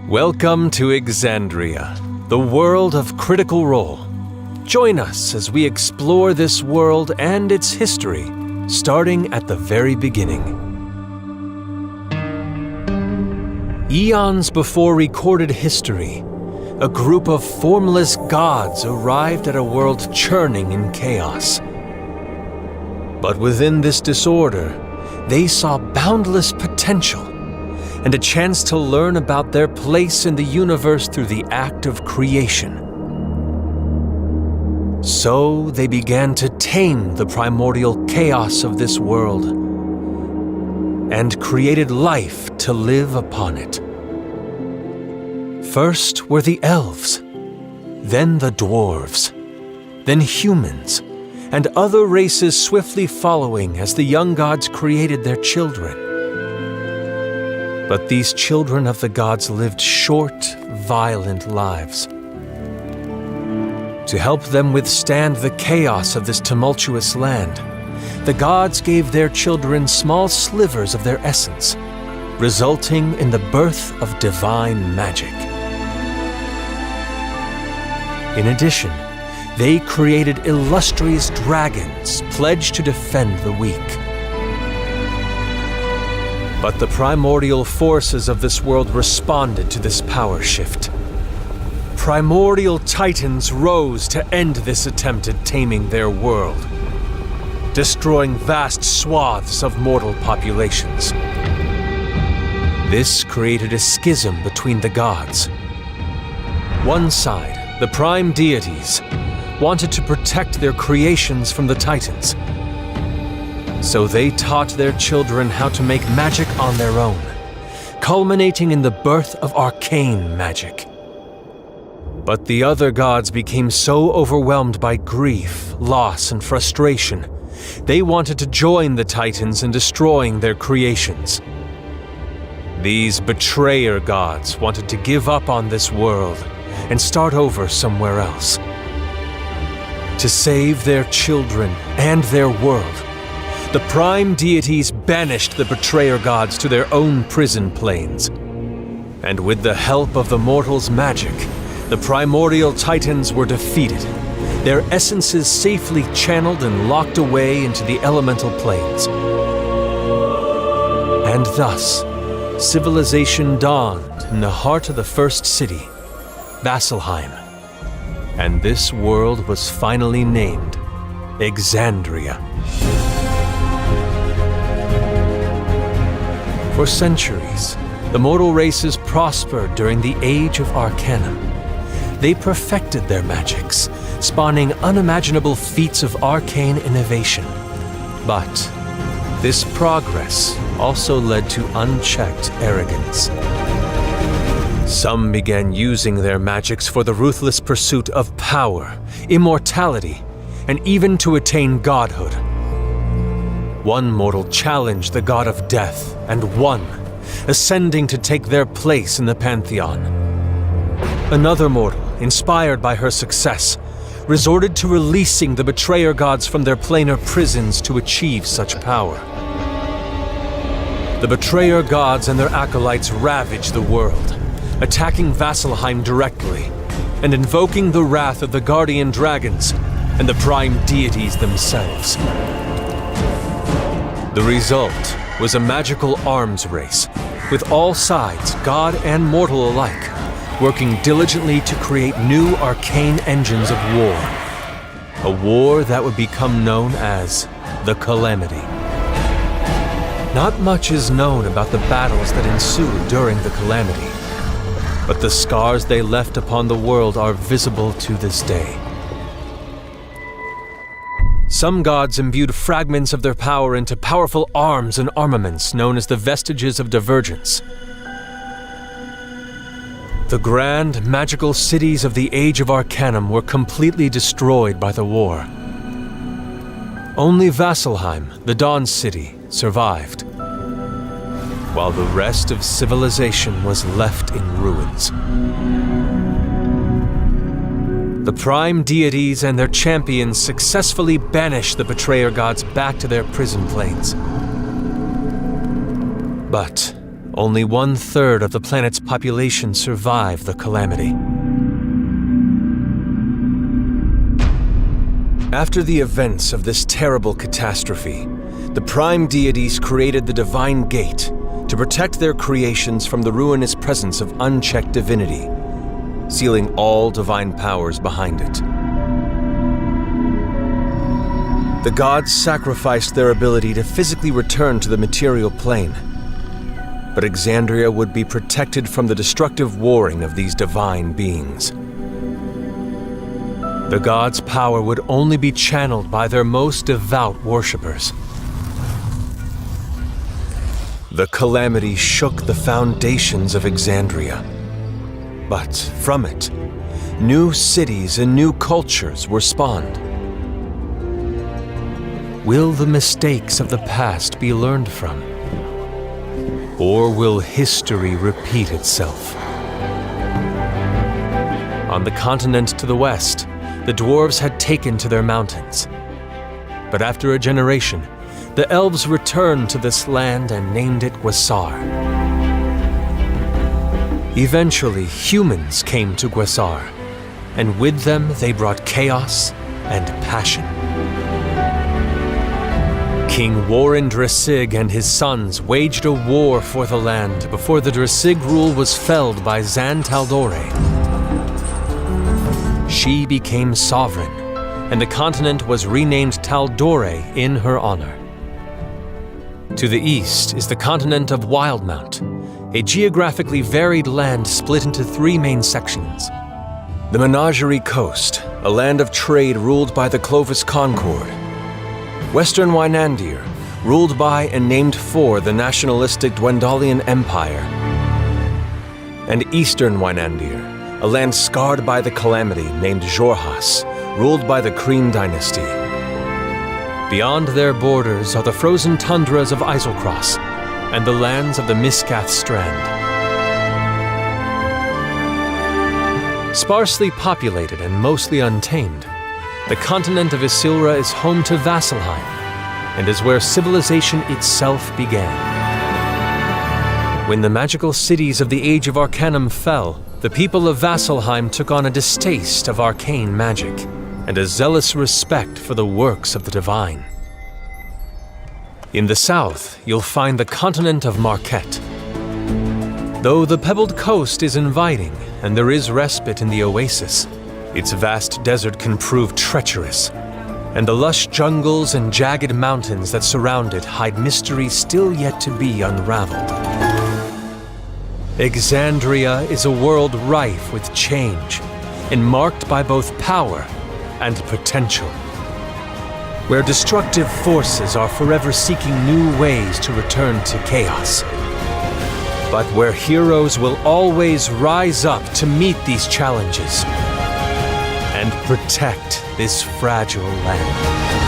Welcome to Exandria, the world of Critical Role. Join us as we explore this world and its history, starting at the very beginning. Eons before recorded history, a group of formless gods arrived at a world churning in chaos. But within this disorder, they saw boundless potential and a chance to learn about their place in the universe through the act of creation. So they began to tame the primordial chaos of this world and created life to live upon it. First were the elves, then the dwarves, then humans, and other races swiftly following as the young gods created their children. But these children of the gods lived short, violent lives. To help them withstand the chaos of this tumultuous land, the gods gave their children small slivers of their essence, resulting in the birth of divine magic. In addition, they created illustrious dragons pledged to defend the weak. But the primordial forces of this world responded to this power shift. Primordial titans rose to end this attempt at taming their world, destroying vast swaths of mortal populations. This created a schism between the gods. One side, the prime deities, wanted to protect their creations from the titans. So they taught their children how to make magic on their own, culminating in the birth of arcane magic. But the other gods became so overwhelmed by grief, loss, and frustration, they wanted to join the Titans in destroying their creations. These betrayer gods wanted to give up on this world and start over somewhere else. To save their children and their world, the prime deities banished the betrayer gods to their own prison planes. And with the help of the mortals' magic, the primordial titans were defeated, their essences safely channeled and locked away into the elemental planes. And thus, civilization dawned in the heart of the first city, Vasselheim. And this world was finally named Exandria. For centuries, the mortal races prospered during the Age of Arcanum. They perfected their magics, spawning unimaginable feats of arcane innovation. But this progress also led to unchecked arrogance. Some began using their magics for the ruthless pursuit of power, immortality, and even to attain godhood. One mortal challenged the god of death and won, ascending to take their place in the pantheon. Another mortal, inspired by her success, resorted to releasing the betrayer gods from their planar prisons to achieve such power. The betrayer gods and their acolytes ravaged the world, attacking Vasselheim directly and invoking the wrath of the guardian dragons and the prime deities themselves. The result was a magical arms race, with all sides, god and mortal alike, working diligently to create new arcane engines of war. A war that would become known as the Calamity. Not much is known about the battles that ensued during the Calamity, but the scars they left upon the world are visible to this day. Some gods imbued fragments of their power into powerful arms and armaments known as the Vestiges of Divergence. The grand, magical cities of the Age of Arcanum were completely destroyed by the war. Only Vasselheim, the Dawn City, survived, while the rest of civilization was left in ruins. The prime deities and their champions successfully banished the betrayer gods back to their prison planes. But only 1/3 of the planet's population survive the calamity. After the events of this terrible catastrophe, the prime deities created the divine gate to protect their creations from the ruinous presence of unchecked divinity, sealing all divine powers behind it. The gods sacrificed their ability to physically return to the material plane, but Exandria would be protected from the destructive warring of these divine beings. The gods' power would only be channeled by their most devout worshippers. The calamity shook the foundations of Exandria, but from it, new cities and new cultures were spawned. Will the mistakes of the past be learned from? Or will history repeat itself? On the continent to the west, the dwarves had taken to their mountains. But after a generation, the elves returned to this land and named it Gwasar. Eventually, humans came to Gwasar, and with them they brought chaos and passion. King Warren Dressig and his sons waged a war for the land before the Dressig rule was felled by Zan Taldore. She became sovereign, and the continent was renamed Taldore in her honor. To the east is the continent of Wildmount, a geographically varied land split into 3 main sections. The Menagerie Coast, a land of trade ruled by the Clovis Concord. Western Wynandir, ruled by and named for the nationalistic Dwendalian Empire. And Eastern Wynandir, a land scarred by the calamity named Jorhas, ruled by the Kryn dynasty. Beyond their borders are the frozen tundras of Iselcross and the lands of the Miskath Strand. Sparsely populated and mostly untamed, the continent of Isilra is home to Vasselheim and is where civilization itself began. When the magical cities of the Age of Arcanum fell, the people of Vasselheim took on a distaste of arcane magic and a zealous respect for the works of the divine. In the south, you'll find the continent of Marquette. Though the pebbled coast is inviting and there is respite in the oasis, its vast desert can prove treacherous, and the lush jungles and jagged mountains that surround it hide mysteries still yet to be unraveled. Exandria is a world rife with change and marked by both power and potential, where destructive forces are forever seeking new ways to return to chaos, but where heroes will always rise up to meet these challenges and protect this fragile land.